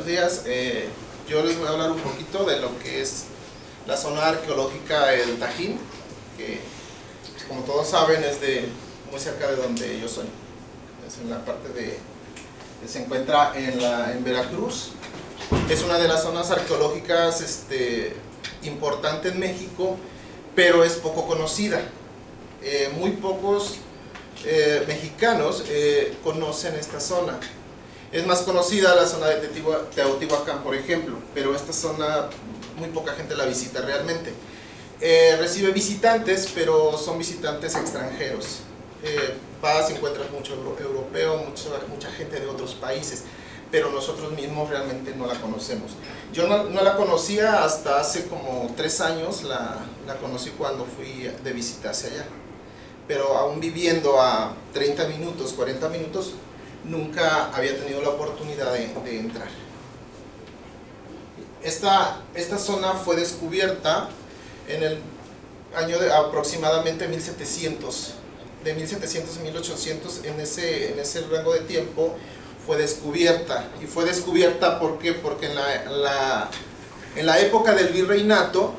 buenos días. Yo les voy a hablar un poquito de lo que es la zona arqueológica del Tajín, que como todos saben es muy cerca de donde yo soy. Es en la parte que se encuentra en Veracruz. Es una de las zonas arqueológicas importante en México, pero es poco conocida. Muy pocos mexicanos conocen esta zona. Es más conocida la zona de Teotihuacán, por ejemplo, pero esta zona muy poca gente la visita realmente. Recibe visitantes, pero son visitantes extranjeros. Vas y encuentras mucho europeo, mucha gente de otros países, pero nosotros mismos realmente no la conocemos. Yo no la conocía hasta hace como 3 años, la conocí cuando fui de visita hacia allá. Pero aún viviendo a 30 minutos, 40 minutos, nunca había tenido la oportunidad de entrar. Esta zona fue descubierta en el año de aproximadamente 1700, de 1700 a 1800, en ese rango de tiempo fue descubierta. Y fue descubierta ¿por qué? Porque en la época del virreinato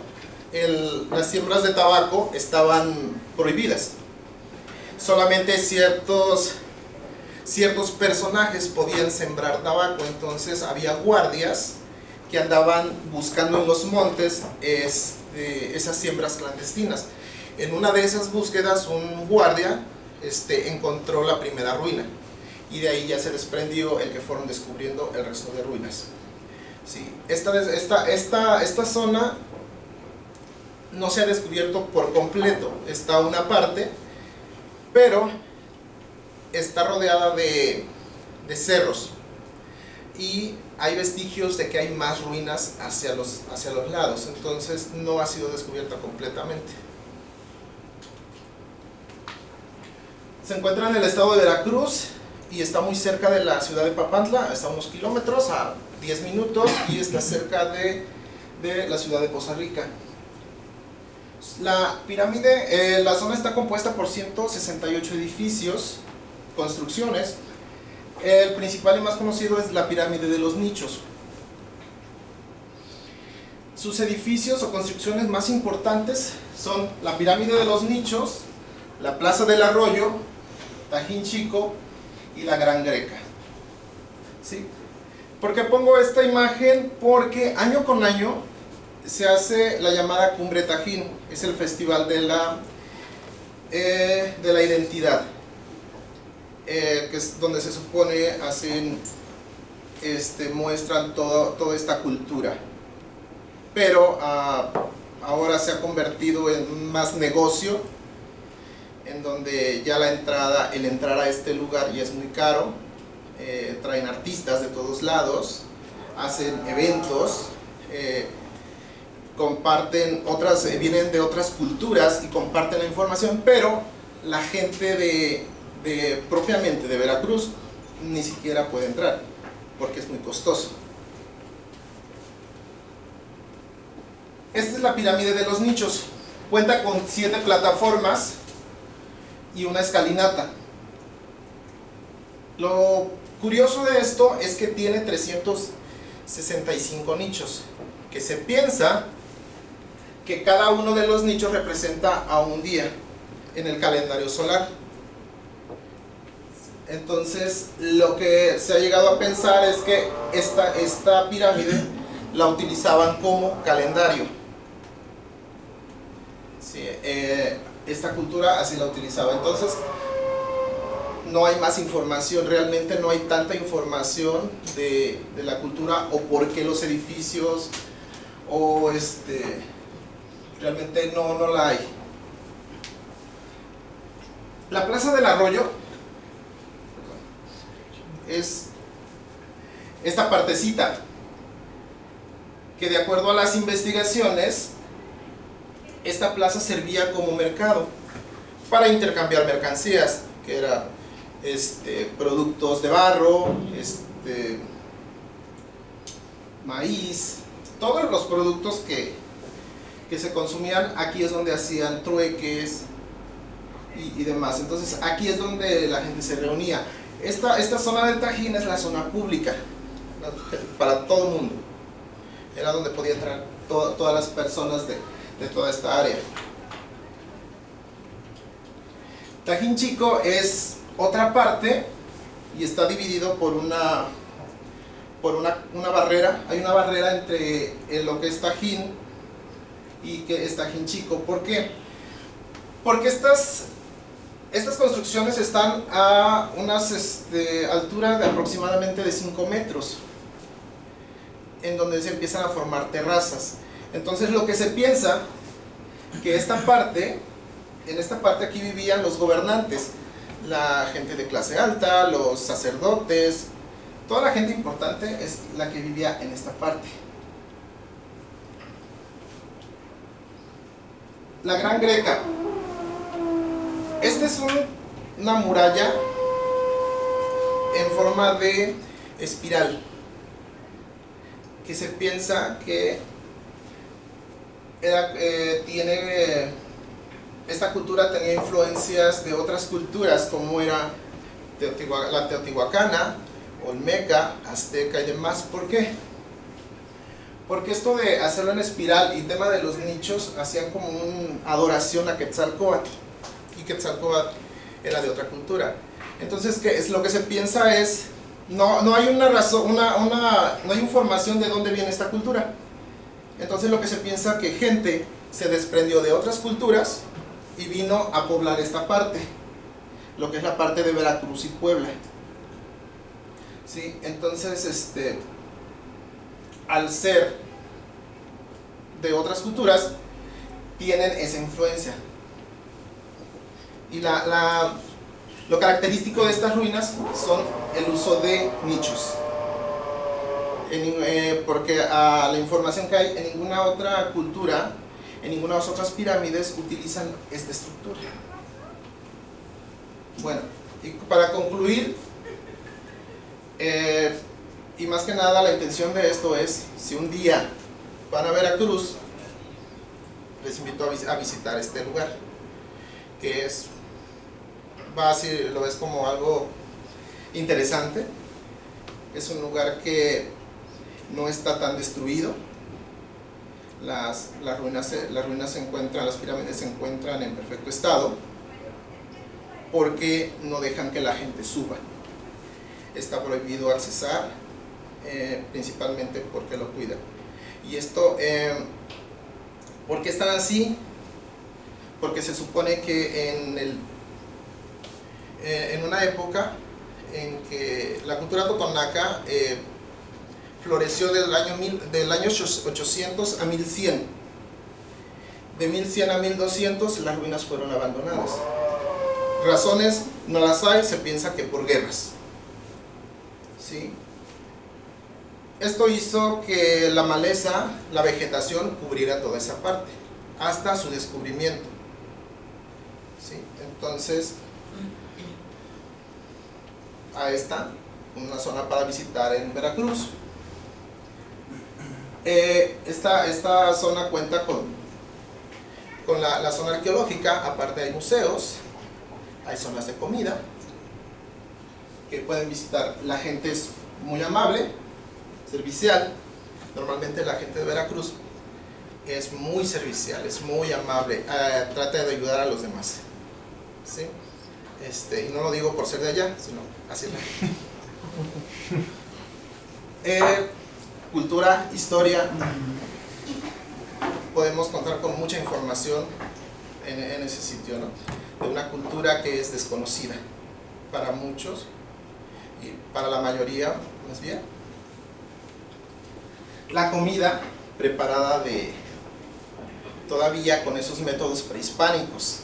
las siembras de tabaco estaban prohibidas. Solamente ciertos personajes podían sembrar tabaco, entonces había guardias que andaban buscando en los montes esas siembras clandestinas. En una de esas búsquedas un guardia encontró la primera ruina, y de ahí ya se desprendió el que fueron descubriendo el resto de ruinas. Sí, esta zona no se ha descubierto por completo, está una parte, pero está rodeada de cerros, y hay vestigios de que hay más ruinas hacia los lados, entonces no ha sido descubierta completamente. Se encuentra en el estado de Veracruz y está muy cerca de la ciudad de Papantla, está a unos kilómetros, a 10 minutos, y está cerca de la ciudad de Poza Rica. La pirámide, la zona está compuesta por 168 edificios, construcciones. El principal y más conocido es la pirámide de los nichos. Sus edificios o construcciones más importantes son la pirámide de los nichos, la plaza del arroyo, Tajín Chico y la Gran Greca. ¿Sí? ¿Por qué pongo esta imagen? Porque año con año se hace la llamada Cumbre Tajín. Es el festival de la identidad, que es donde se supone muestran toda esta cultura, pero ahora se ha convertido en más negocio, en donde ya el entrar a este lugar ya es muy caro. Traen artistas de todos lados, hacen eventos, comparten vienen de otras culturas y comparten la información, pero la gente propiamente de Veracruz ni siquiera puede entrar porque es muy costoso. Esta es la pirámide de los nichos. Cuenta con 7 plataformas y una escalinata. Lo curioso de esto es que tiene 365 nichos, que se piensa que cada uno de los nichos representa a un día en el calendario solar. Entonces, lo que se ha llegado a pensar es que esta pirámide la utilizaban como calendario. Sí, esta cultura así la utilizaba. Entonces, no hay más información, realmente no hay tanta información de la cultura o por qué los edificios, o realmente no la hay. La Plaza del Arroyo es esta partecita que, de acuerdo a las investigaciones, esta plaza servía como mercado para intercambiar mercancías, que era productos de barro, maíz, todos los productos que se consumían. Aquí es donde hacían trueques y demás. Entonces aquí es donde la gente se reunía. Esta zona del Tajín es la zona pública, para todo el mundo. Era donde podía entrar todas las personas de toda esta área. Tajín Chico es otra parte y está dividido por una barrera. Hay una barrera entre lo que es Tajín y que es Tajín Chico. ¿Por qué? Porque estas construcciones están a unas altura de aproximadamente de 5 metros, en donde se empiezan a formar terrazas. Entonces lo que se piensa que en esta parte aquí vivían los gobernantes, la gente de clase alta, los sacerdotes, toda la gente importante es la que vivía en esta parte. La Gran Greca. Esta es una muralla en forma de espiral, que se piensa que esta cultura tenía influencias de otras culturas, como era la teotihuacana, olmeca, azteca y demás. ¿Por qué? Porque esto de hacerlo en espiral y tema de los nichos hacían como una adoración a Quetzalcóatl, y Quetzalcóatl era de otra cultura. Entonces, ¿qué es lo que se piensa? Es no hay una razón, no hay información de dónde viene esta cultura. Entonces lo que se piensa que gente se desprendió de otras culturas y vino a poblar esta parte, lo que es la parte de Veracruz y Puebla. ¿Sí? Entonces, al ser de otras culturas, tienen esa influencia. Y lo característico de estas ruinas son el uso de nichos. Porque la información que hay en ninguna otra cultura, en ninguna de las otras pirámides utilizan esta estructura. Bueno, y para concluir, y más que nada la intención de esto es, si un día van a Veracruz, les invito a visitar este lugar, que lo ves como algo interesante. Es un lugar que no está tan destruido. Las ruinas se encuentran, las pirámides se encuentran en perfecto estado, porque no dejan que la gente suba. Está prohibido accesar, principalmente porque lo cuidan. Y esto, ¿por qué están así? Porque se supone que en una época en que la cultura totonaca floreció del año 800 a 1100. De 1100 a 1200 las ruinas fueron abandonadas. Razones no las hay, se piensa que por guerras. ¿Sí? Esto hizo que la maleza, la vegetación cubriera toda esa parte, hasta su descubrimiento. ¿Sí? Entonces, ahí está, una zona para visitar en Veracruz. Esta zona cuenta con la zona arqueológica. Aparte hay museos, hay zonas de comida que pueden visitar. La gente es muy amable, servicial. Normalmente la gente de Veracruz es muy servicial, es muy amable, trata de ayudar a los demás. ¿Sí? Y no lo digo por ser de allá, sino así es. Cultura, historia, podemos contar con mucha información en ese sitio, ¿no? De una cultura que es desconocida para muchos y para la mayoría, más bien. La comida preparada todavía con esos métodos prehispánicos.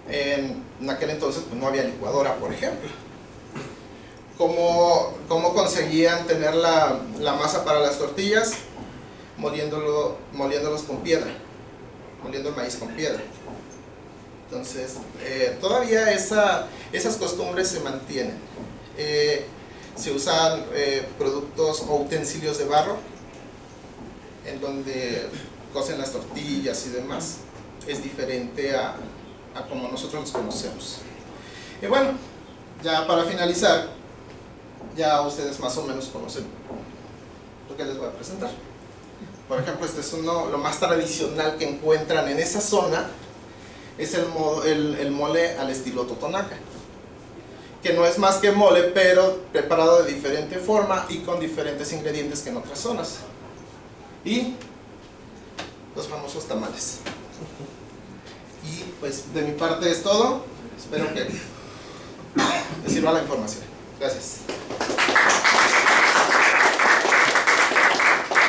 En aquel entonces pues, no había licuadora, por ejemplo. ¿Cómo conseguían tener la masa para las tortillas? Moliéndolos con piedra, moliendo el maíz con piedra. Entonces, todavía esas costumbres se mantienen. Se usan productos o utensilios de barro, en donde cocen las tortillas y demás. Es diferente a como nosotros los conocemos. Y bueno, ya para finalizar, ya ustedes más o menos conocen lo que les voy a presentar. Por ejemplo, este es lo más tradicional que encuentran en esa zona, es el mole al estilo totonaca, que no es más que mole, pero preparado de diferente forma y con diferentes ingredientes que en otras zonas. Y los famosos tamales. Y pues de mi parte es todo. Espero que les sirva la información. Gracias.